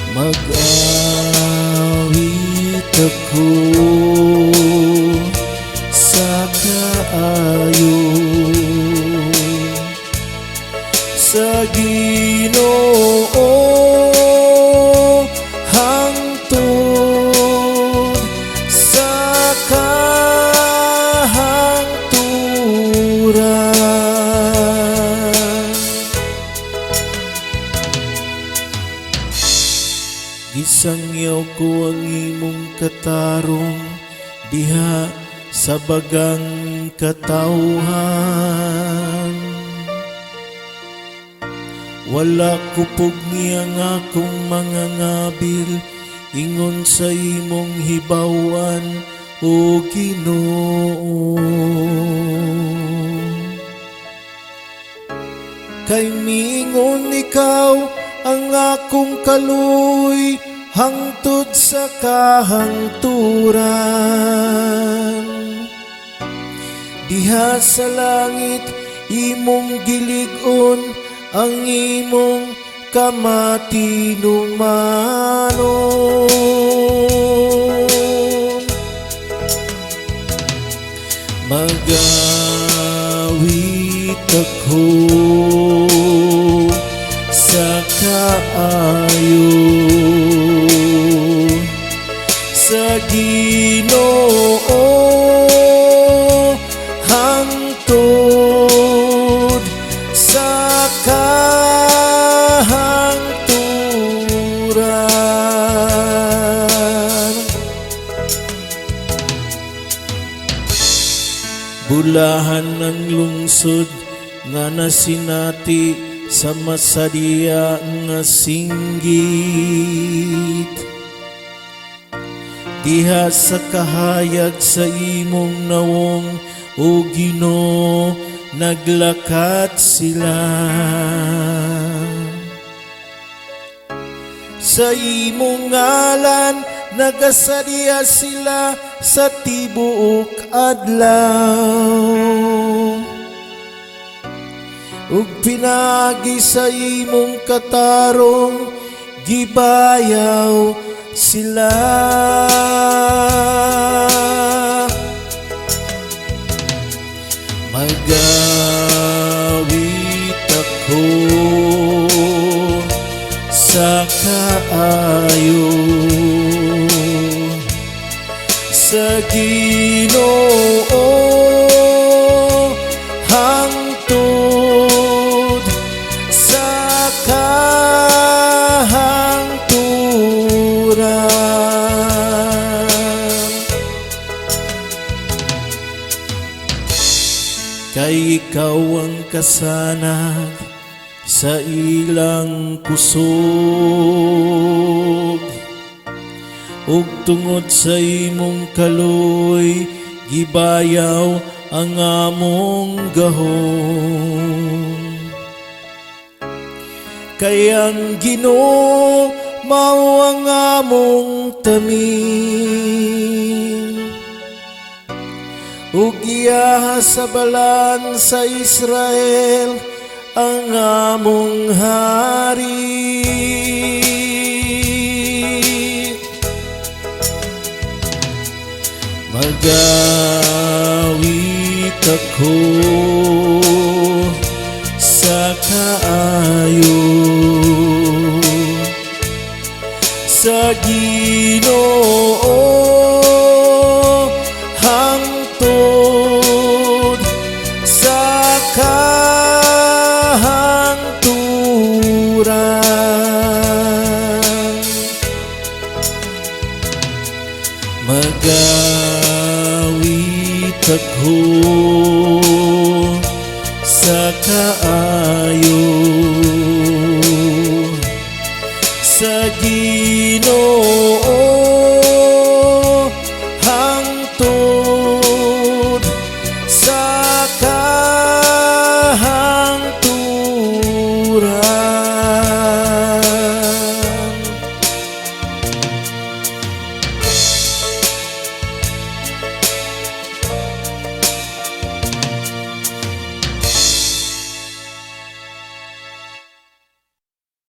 Mag-awit ako sa kaayo sa Ginoo hangtod sa kahangturan. Gisangyaw ko ang imong katarong diha sa bagang katawhan. Wala kupog niya nga akong mga ngabil, ingon sa imong hibawan o Ginoo. Kay mingon ikaw ang akong kaluy hangtod sa kahangturan. Diha sa langit imong gilig-on ang imong kamatinumanon. Mag-awit ako sa kaayo sa Ginoo hangtod sa kahangturan. Bulahan ng lungsod nga nasinati sa masadiya nga singgit, diha sa kahayag sa imong nawong o Ginoo naglakat sila. Sa imong ngalan nagasadya sila sa tibuok adlaw, ug pinagi sa imong katarong gibayaw sila. Mag-awit ako sa kaayo sa Ginoo hangtod sa kahangturan. Kay ikaw ang kasanag sa ilang kusog, ug tungod sa imong kaluy gibayaw ang among gahom. Kay ang Ginoo mao ang among tamin, ug iya sa balan sa Israel ang among hari. Mag-awit ako sa kaayo sa Ginoo hangtod sa kahangturan. Mag-awit ako sa kaayo sa Ginoo